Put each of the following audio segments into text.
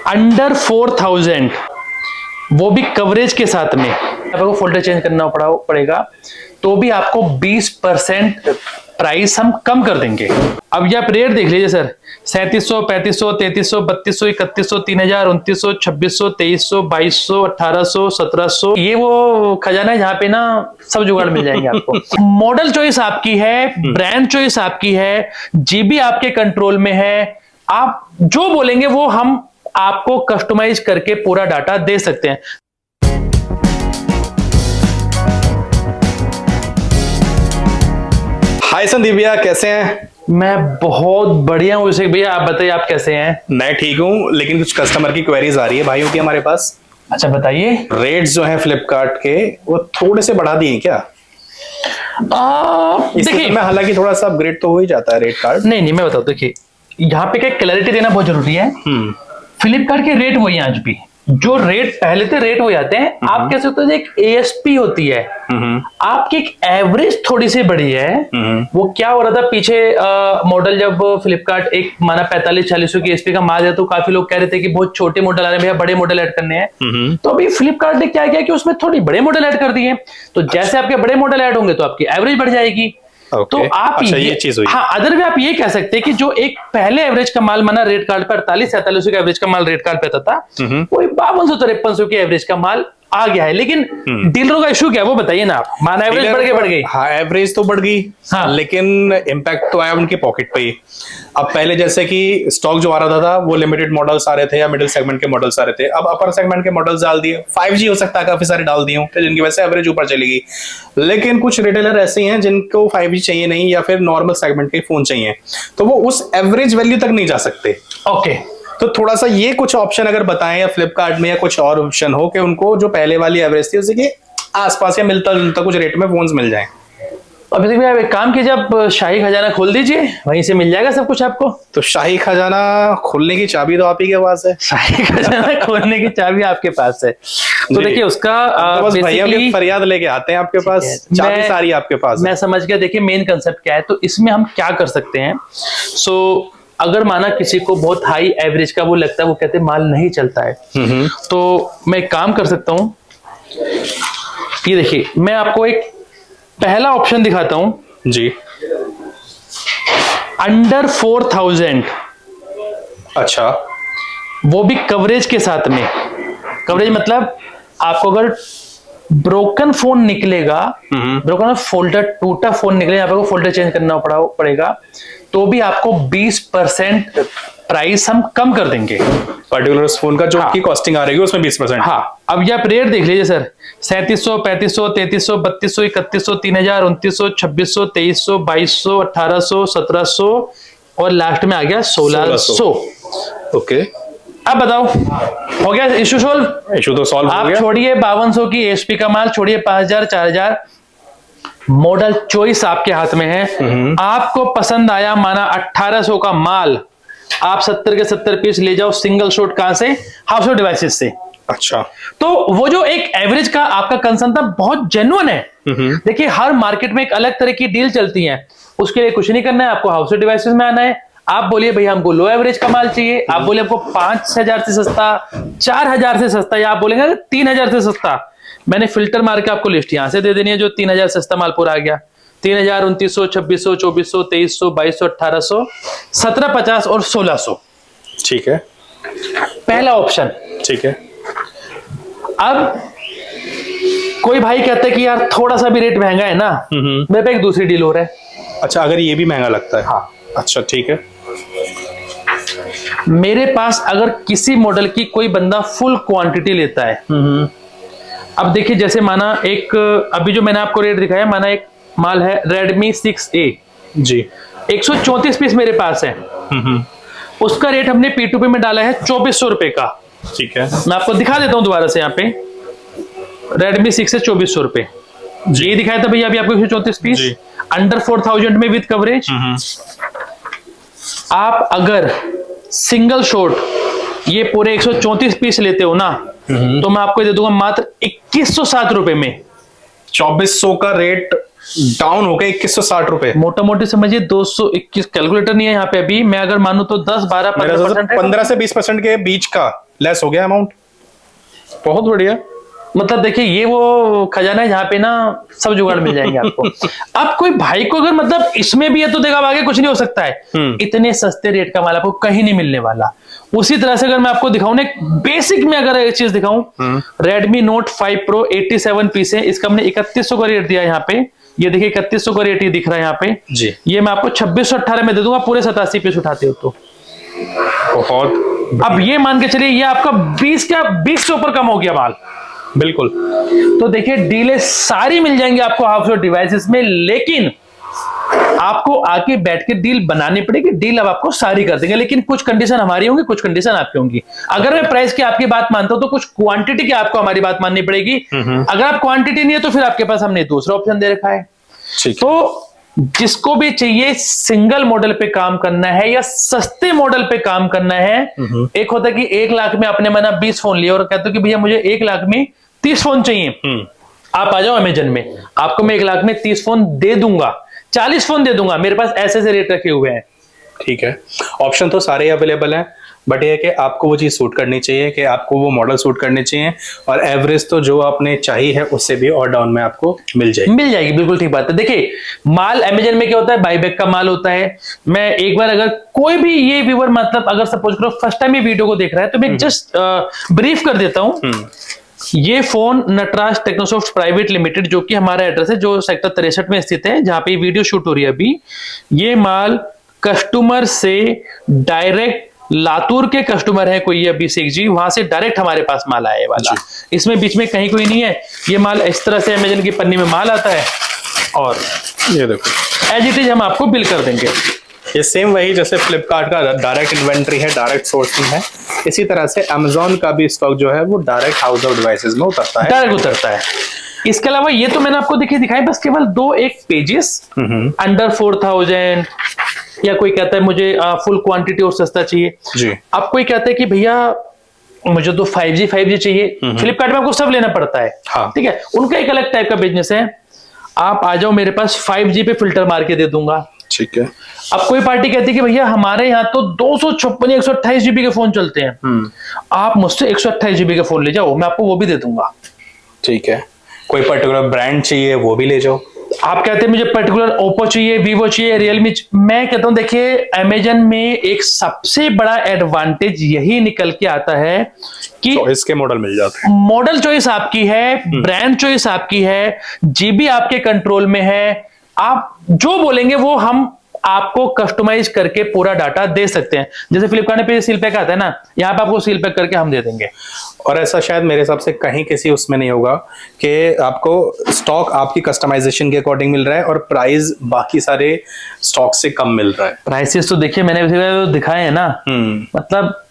Under 4000, वो भी coverage के साथ में, आपको फोल्डर चेंज करना पड़ेगा तो भी आपको 20% प्राइस हम कम कर देंगे। अब ये आप रेट देख लीजिए सर, 3700, 3500, 3300, 3200, 3100, 3000, 2900, 2600, 2300, 2200, 1800, 1700। ये वो खजाना है जहां पे ना सब जुगाड़ मिल जाएंगे आपको। मॉडल चॉइस आपकी है, ब्रांड चॉइस आपकी है, जीबी आपके कंट्रोल में है। आप जो बोलेंगे वो हम आपको कस्टमाइज करके पूरा डाटा दे सकते हैं। हाय संदीप भैया, कैसे हैं? मैं बहुत बढ़िया हूँ अभिषेक भैया, आप बताइए आप कैसे हैं? मैं ठीक हूँ, लेकिन कुछ कस्टमर की क्वेरीज आ रही है भाइयों की हमारे पास। अच्छा बताइए। रेट्स जो हैं फ्लिपकार्ट के वो थोड़े से बढ़ा दिए क्या? देखिए मैं हालांकि थोड़ा सा अपग्रेड तो हो ही जाता है रेट कार्ड। नहीं मैं बताऊँ, देखिए यहाँ पे क्या क्लैरिटी देना बहुत जरूरी है। फ्लिपकार्ट के रेट वही आज भी, जो रेट पहले थे रेट वही आते हैं। आप कह सकते हो एक एएसपी होती है, आपकी एक एवरेज थोड़ी सी बढ़ी है। वो क्या हो रहा था पीछे मॉडल, जब फ्लिपकार्ट एक माना 45-46 की एएसपी का माल है तो काफी लोग कह रहे थे कि बहुत छोटे मॉडल आ रहे हैं भैया, बड़े मॉडल ऐड करने हैं। तो अभी फ्लिपकार्ट ने क्या किया कि उसमें थोड़ी बड़े मॉडल ऐड कर दिए। तो जैसे आपके बड़े मॉडल ऐड होंगे तो आपकी एवरेज बढ़ जाएगी। तो आप ये चीज हुई। हाँ, अदर भी आप ये कह सकते हैं कि जो एक पहले एवरेज का माल माना रेट कार्ड पर 48-47 का एवरेज का माल रेट कार्ड पे था, वही 5200-5300 के एवरेज का माल आ गया है। लेकिन डीलरों का इशू क्या है वो बताइए ना आप। माना एवरेज बढ़ गई। हाँ, एवरेज तो बढ़ गई। हाँ, लेकिन इम्पैक्ट तो आया उनके पॉकेट पे ही। अब पहले जैसे कि स्टॉक जो आ रहा था वो लिमिटेड मॉडल्स आ रहे थे या मिडिल सेगमेंट के मॉडल्स आ रहे थे, अब अपर सेगमेंट के मॉडल्स डाल दिए। 5G हो सकता है काफी सारे डाल दिए तो जिनकी वजह से एवरेज ऊपर चलेगी। लेकिन कुछ रिटेलर ऐसे हैं जिनको 5G चाहिए नहीं या फिर नॉर्मल सेगमेंट के फोन चाहिए, तो वो उस एवरेज वैल्यू तक नहीं जा सकते। ओके, तो थोड़ा सा ये कुछ ऑप्शन अगर बताएं या फ्लिपकार्ट में या कुछ और ऑप्शन हो कि उनको जो पहले वाली एवरेज थी उसी के आसपास या मिलता जुलता कुछ रेट में फोन्स मिल जाएं। अभी आप एक काम कीजिए, आप शाही खजाना खोल दीजिए, वहीं से मिल जाएगा सब कुछ आपको। तो शाही खजाना खोलने की चाबी तो आप ही के पास है। शाही खजाना खोलने की चाबी आपके पास है तो देखिए उसका तो बस भैया की फरियाद लेके आते हैं आपके पास, चाबी सारी आपके पास है। मैं समझ गया। देखिए मेन कंसेप्ट क्या है, तो इसमें हम क्या कर सकते हैं। अगर माना किसी को बहुत हाई एवरेज का वो लगता है, वो कहते हैं माल नहीं चलता है, तो मैं एक काम कर सकता हूं। ये देखिए मैं आपको एक पहला ऑप्शन दिखाता हूं जी। अंडर 4000, अच्छा, वो भी कवरेज के साथ में। कवरेज मतलब आपको अगर ब्रोकन फोन निकलेगा, ब्रोकन फोल्डर टूटा फोन निकलेगा, आपको फोल्डर चेंज करना पड़ेगा तो भी आपको 20% प्राइस हम कम कर देंगे। पर्टिकुलर फोन का जो की कॉस्टिंग आ रही है उसमें 20%। हाँ, अब ये आप रेट देख लीजिए सर, 3700, 3500, 3300, 3200, 3100, 3000, 2900, 2600, 2300, 2200, 1800, 1700 और लास्ट में आ गया 1600। ओके, अब बताओ हो गया इशू सोल्व? इशू तो सॉल्व हो गया। आप छोड़िए 5200 की एचपी का माल, छोड़िए 5000, 4000, मॉडल चॉइस आपके हाथ में है। आपको पसंद आया माना 1800 का माल, आप 70 के 70 पीस ले जाओ सिंगल शॉट। कहां से? हाउसहोल्ड डिवाइसेस से। अच्छा, तो वो जो एक एवरेज का आपका कंसर्न था बहुत जेन्युइन है। देखिए हर मार्केट में एक अलग तरह की डील चलती है, उसके लिए कुछ नहीं करना है, आपको हाउसहोल्ड डिवाइसेस में आना है। आप बोलिए भैया हमको लो एवरेज का माल चाहिए, आप बोले हमको 5000 से सस्ता, 4000 से सस्ता, या आप बोलेंगे 3000 से सस्ता। मैंने फिल्टर मार के आपको लिस्ट यहां से दे देनी है जो 3000 सस्ता माल पूरा आ गया। 3000, 2900, 2600, 2400, 2300, 2200, 1800, 1750 और 1600। ठीक है, पहला ऑप्शन। ठीक है। अब कोई भाई कहता है कि यार थोड़ा सा भी रेट महंगा है ना, मेरे पे एक दूसरी डील हो रहा है। अच्छा, अगर ये भी महंगा लगता है? हाँ। अच्छा ठीक है। मेरे पास अगर किसी मॉडल की कोई बंदा फुल क्वांटिटी लेता है, अब देखिए जैसे माना एक अभी जो मैंने आपको रेट दिखाया, माना एक माल है Redmi 6A जी, 134 पीस मेरे पास है। उसका रेट हमने P2P में डाला है 2400 रुपए का। ठीक है, मैं आपको दिखा देता हूं दोबारा से। यहाँ पे Redmi 6 है 2400 रुपए। ये दिखाया था भैया अभी आपको 134 पीस अंडर 4000 में विद कवरेज। आप अगर सिंगल शॉट ये पूरे 134 पीस लेते हो ना, तो मैं आपको दे दूंगा मात्र 2160 रुपए में। 2400 का रेट डाउन हो गया 2160 रुपए। मोटा मोटी समझिए 221। कैलकुलेटर नहीं है यहाँ पे अभी, मैं अगर मानू तो 10-12-15% 15 से 20% के बीच का लेस हो गया अमाउंट। बहुत बढ़िया। मतलब देखिए ये वो खजाना है जहाँ पे ना सब जुगाड़ मिल जाएंगे आपको। अब कोई भाई को अगर मतलब इसमें भी है तो देखा आगे कुछ नहीं हो सकता है। इतने सस्ते रेट का माल आपको कहीं नहीं मिलने वाला। उसी तरह से अगर मैं आपको दिखाऊं ना बेसिक में अगर एक चीज दिखाऊं, Redmi Note 5 Pro 87 पीस है, इसका हमने 3100 का रेट दिया यहाँ पे। ये देखिए 3100 का रेट ये दिख रहा है यहाँ पे जी। ये मैं आपको 2618 में दे दूंगा, पूरे 87 पीस उठाते हो तो। बहुत। अब ये मान के चलिए ये आपका 20 से ऊपर कम हो गया माल। बिल्कुल। तो देखिए डीलें सारी मिल जाएंगी आपको हाउस होल्ड डिवाइसेस में, लेकिन आपको आके बैठ के डील बनानी पड़ेगी। डील अब आपको सारी कर देंगे, लेकिन कुछ कंडीशन हमारी होंगी, कुछ कंडीशन आपकी होंगी। अगर मैं प्राइस की आपकी बात मानता हूं तो कुछ क्वांटिटी की आपको हमारी बात माननी पड़ेगी। अगर आप क्वांटिटी नहीं है तो फिर आपके पास हमने दूसरा ऑप्शन दे रखा है। तो जिसको भी चाहिए सिंगल मॉडल पे काम करना है या सस्ते मॉडल पे काम करना है, एक होता है कि 1 लाख में आपने मना 20 फोन लिए और कहते हो कि भैया मुझे 1 लाख में 30 फोन चाहिए। आप आ जाओ अमेजन में, आपको मैं 1 लाख में 30 फोन दे दूंगा, 40 फोन दे दूंगा, मेरे पास ऐसे ऐसे रेट रखे हुए हैं। ठीक है, ऑप्शन तो सारे अवेलेबल हैं, बट ये है कि आपको वो चीज सूट करनी चाहिए, कि आपको वो मॉडल सूट करने चाहिए, और एवरेज तो जो आपने चाहिए है उससे भी और डाउन में आपको मिल जाएगी। बिल्कुल ठीक बात है। देखिए माल अमेजन में क्या होता है, बाईबैक का माल होता है। मैं एक बार अगर कोई भी ये व्यूअर मतलब अगर सपोज करो फर्स्ट टाइम ये वीडियो को देख रहा है तो मैं जस्ट ब्रीफ कर देता हूं। ये फोन नटराज टेक्नोसॉफ्ट प्राइवेट लिमिटेड, जो कि हमारा एड्रेस है, जो सेक्टर 63 में स्थित है, जहां पे ये वीडियो शूट हो रही है अभी। ये माल कस्टमर से डायरेक्ट, लातूर के कस्टमर है कोई अभिषेक जी, वहां से डायरेक्ट हमारे पास माल आया वाला। इसमें बीच में कहीं कोई नहीं है। ये माल इस तरह से अमेजन की पन्नी में माल आता है और ये देखो एज इट इज हम आपको बिल कर देंगे। ये सेम वही जैसे फ्लिपकार्ट का डायरेक्ट इन्वेंट्री है, डायरेक्ट सोर्सिंग है, इसी तरह से अमेजोन का भी स्टॉक जो है वो डायरेक्ट हाउस होल्ड डिवाइसेस में उतरता है, डायरेक्ट उतरता है। इसके अलावा ये तो मैंने आपको दिखाई बस केवल 2-1 पेजेस अंडर 4000, या कोई कहता है मुझे फुल क्वांटिटी और सस्ता चाहिए जी। अब कोई कहता है कि भैया मुझे तो 5G चाहिए, फ्लिपकार्ट में आपको सब लेना पड़ता है। हाँ। ठीक है, उनका एक अलग टाइप का बिजनेस है। आप आ जाओ मेरे पास, 5G पे फिल्टर मार के दे दूंगा। ठीक है। अब कोई पार्टी कहती है कि भैया हमारे यहाँ तो 256 या 128 GB के फोन चलते हैं, आप मुझसे 128 GB के फोन ले जाओ, मैं आपको वो भी दे दूंगा। ठीक है, कोई पर्टिकुलर ब्रांड चाहिए वो भी ले जाओ। आप कहते हैं मुझे पर्टिकुलर ओप्पो चाहिए, वीवो चाहिए, रियलमी, मैं कहता हूं देखिए अमेजन में एक सबसे बड़ा एडवांटेज यही निकल के आता है कि चॉइस के मॉडल मिल जाते हैं। मॉडल चॉइस आपकी है, ब्रांड चॉइस आपकी है, जीबी आपके कंट्रोल में है। आप जो बोलेंगे वो हम आपको कस्टमाइज करके पूरा डाटा दे सकते हैं। जैसे फ्लिपकार्ट पे सील पैक आता है ना, यहाँ पे आपको सील पैक करके हम दे देंगे। और ऐसा शायद मेरे हिसाब से कहीं किसी उसमें नहीं होगा कि आपको स्टॉक आपकी कस्टमाइजेशन के अकॉर्डिंग मिल रहा है और प्राइस बाकी सारे स्टॉक से कम मिल रहा है। प्राइसेस तो देखिए मैंने दिखाए हैं ना, मतलब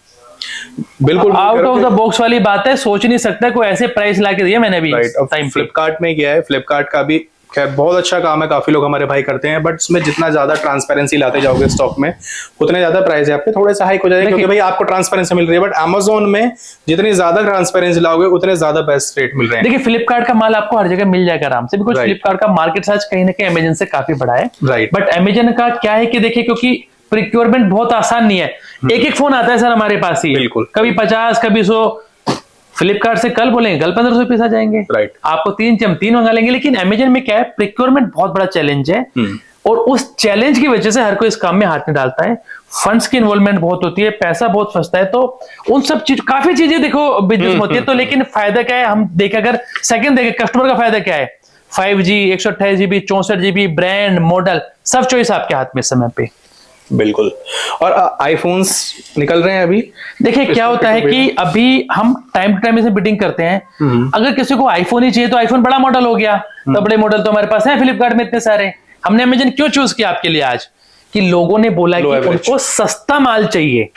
बिल्कुल आउट ऑफ द बॉक्स वाली बात है, सोच नहीं सकता कोई ऐसे प्राइस लाके दिए मैंने भी। टाइम फ्लिपकार्ट में गया है, फ्लिपकार्ट का भी खैर बहुत अच्छा काम है, काफी लोग हमारे भाई करते हैं, बट उसमें जितना ज्यादा ट्रांसपेरेंसी लाते जाओगे स्टॉक में उतने ज्यादा प्राइस है आपके थोड़े सा हाइक हो जाएगा, क्योंकि भाई आपको ट्रांसपेरेंसी मिल रही है। बट अमेजोन में जितनी ज्यादा ट्रांसपेरेंसी लाओगे उतने ज्यादा बेस्ट रेट मिल रहे हैं। देखिए फ्लिपकार्ट का माल आपको हर जगह मिल जाएगा आराम से, बिकॉज फ्लिपकार्ट का मार्केट साइज कहीं ना कहीं अमेजन से काफी बड़ा है। राइट। बट अमेजन का क्या है कि देखिए क्योंकि प्रिक्योरमेंट बहुत आसान नहीं है, एक फोन आता है सर हमारे पास ही, बिल्कुल, कभी 50 कभी 100। फ्लिपकार्ट से कल बोलेंगे कल 1500 पीस आ जाएंगे। राइट। आपको 3 मंगा लेंगे। लेकिन अमेजन में क्या है, प्रिक्योरमेंट बहुत बड़ा चैलेंज है, और उस चैलेंज की वजह से हर कोई इस काम में हाथ नहीं डालता है। फंड्स की इन्वॉल्वमेंट बहुत होती है, पैसा बहुत फंसता है, तो उन सब चीज काफी चीजें देखो बिजनेस में होती है। तो लेकिन फायदा क्या है, हम देखें अगर सेकंड देखें कस्टमर का फायदा क्या है, 5G 128 GB 64 GB brand model सब चॉइस आपके हाथ में समय पे। बिल्कुल। और आईफोन्स निकल रहे हैं अभी। देखिए क्या होता है कि अभी हम टाइम टू टाइम इसे बिडिंग करते हैं। अगर किसी को आईफोन ही चाहिए तो आईफोन बड़ा मॉडल हो गया, तो बड़े मॉडल तो हमारे पास है फ्लिपकार्ट में इतने सारे। हमने अमेजन क्यों चूज किया आपके लिए आज, कि लोगों ने बोला कि उनको सस्ता माल चाहिए।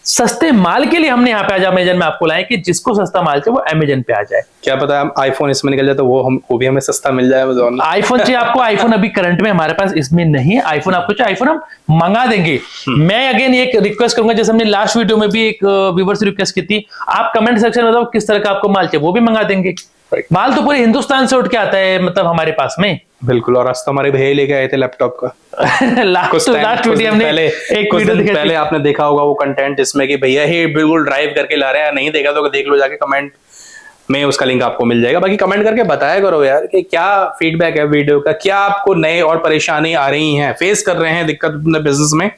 सस्ते माल के लिए हमने यहाँ पे आज अमेजन में आपको लाए कि जिसको सस्ता माल चाहिए वो अमेजन पे आ जाए। क्या पता है आईफोन इसमें निकल जाए तो वो भी हमें सस्ता मिल जाए अमेजन। आईफोन चाहिए आपको, आईफोन अभी करंट में हमारे पास इसमें नहीं है। आईफोन आपको चाहिए, आईफोन हम मंगा देंगे। मैं अगेन एक रिक्वेस्ट करूंगा, जैसे हमने लास्ट वीडियो में भी एक व्यूअर से रिक्वेस्ट की थी, आप कमेंट सेक्शन में बताओ किस तरह का आपको माल चाहिए, वो भी मंगा देंगे। Right. माल तो पूरे हिंदुस्तान से उठ के आता है मतलब हमारे पास में। बिल्कुल, और आज तो हमारे भैया लेके आए थे लैपटॉप का लास्ट वीडियो हमने एक वीडियो दिखाई पहले आपने देखा होगा वो कंटेंट जिसमें कि भैया ही बिल्कुल ड्राइव करके ला रहे हैं। नहीं देखा तो देख लो जाके, कमेंट में उसका लिंक आपको मिल जाएगा। बाकी कमेंट करके बताया करो यार कि क्या फीडबैक है वीडियो का, क्या आपको नए और परेशानी आ रही हैं, फेस कर रहे हैं दिक्कत अपने बिजनेस में,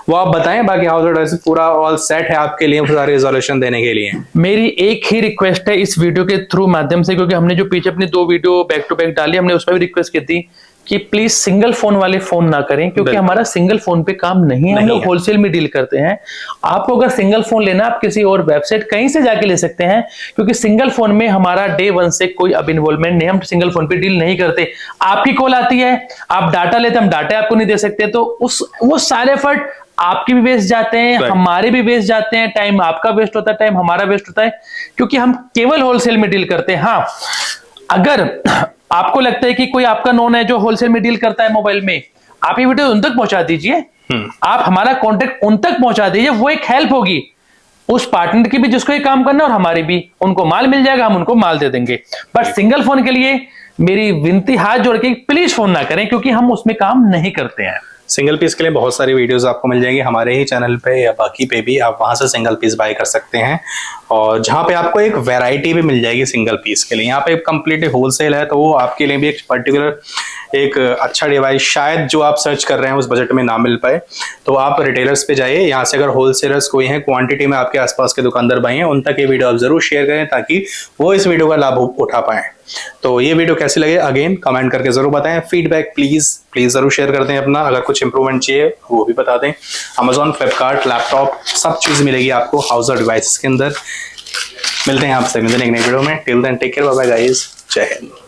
वो आप बताएं। बाकी हाउस पूरा ऑल सेट है आपके लिए सारे रिजोल्यूशन देने के लिए। मेरी एक ही रिक्वेस्ट है इस वीडियो के थ्रू माध्यम से, क्योंकि हमने जो पीछे अपनी 2 वीडियो बैक टू बैक डाली, हमने उसमें भी रिक्वेस्ट की थी कि प्लीज सिंगल फोन वाले फोन ना करें, क्योंकि हमारा सिंगल फोन पे काम नहीं है। हम लोग होलसेल में डील करते हैं। आपको अगर सिंगल फोन लेना, आप किसी और वेबसाइट कहीं से जाके ले सकते हैं, क्योंकि सिंगल फोन में हमारा डे 1 से कोई अब इन्वॉल्वमेंट नहीं। हम सिंगल फोन पे डील नहीं करते। आपकी कॉल आती है, आप डाटा लेते, हम डाटा आपको नहीं दे सकते, तो वो सारे एफर्ट आपके भी वेस्ट जाते हैं, हमारे भी वेस्ट जाते हैं, टाइम आपका वेस्ट होता है, टाइम हमारा वेस्ट होता है, क्योंकि हम केवल होलसेल में डील करते हैं। हाँ, अगर आपको लगता है कि कोई आपका नोन है जो होलसेल में डील करता है मोबाइल में, आप ये वीडियो उन तक पहुंचा दीजिए। आप हमारा कॉन्टेक्ट उन तक पहुंचा दीजिए, वो एक हेल्प होगी उस पार्टनर की भी जिसको ये काम करना है, और हमारी भी। उनको माल मिल जाएगा, हम उनको माल दे देंगे। बट सिंगल फोन के लिए मेरी विनती हाथ जोड़ के प्लीज फोन ना करें, क्योंकि हम उसमें काम नहीं करते हैं। सिंगल पीस के लिए बहुत सारी वीडियोस आपको मिल जाएंगी हमारे ही चैनल पे या बाकी पे भी, आप वहां से सिंगल पीस बाय कर सकते हैं। और जहां पे आपको एक वैरायटी भी मिल जाएगी सिंगल पीस के लिए। यहाँ पे कंप्लीटली होलसेल है, तो वो आपके लिए भी एक पर्टिकुलर एक अच्छा डिवाइस शायद जो आप सर्च कर रहे हैं उस बजट में ना मिल पाए, तो आप रिटेलर्स पे जाइए। यहाँ से अगर होलसेलर्स कोई हैं क्वांटिटी में आपके आसपास के दुकानदार भाई हैं, उन तक ये वीडियो आप जरूर शेयर करें ताकि वो इस वीडियो का लाभ उठा पाएं। तो ये वीडियो कैसी लगे अगेन कमेंट करके जरूर बताएं। फीडबैक प्लीज जरूर शेयर कर दें अपना। अगर कुछ इंप्रूवमेंट चाहिए वो भी बता दें। Amazon, फ्लिपकार्ट, लैपटॉप सब चीज मिलेगी आपको हाउस होल्ड डिवाइसेस के अंदर। मिलते हैं आपसे एक नई वीडियो में। Till then take care, bye bye guys, जय हिंद।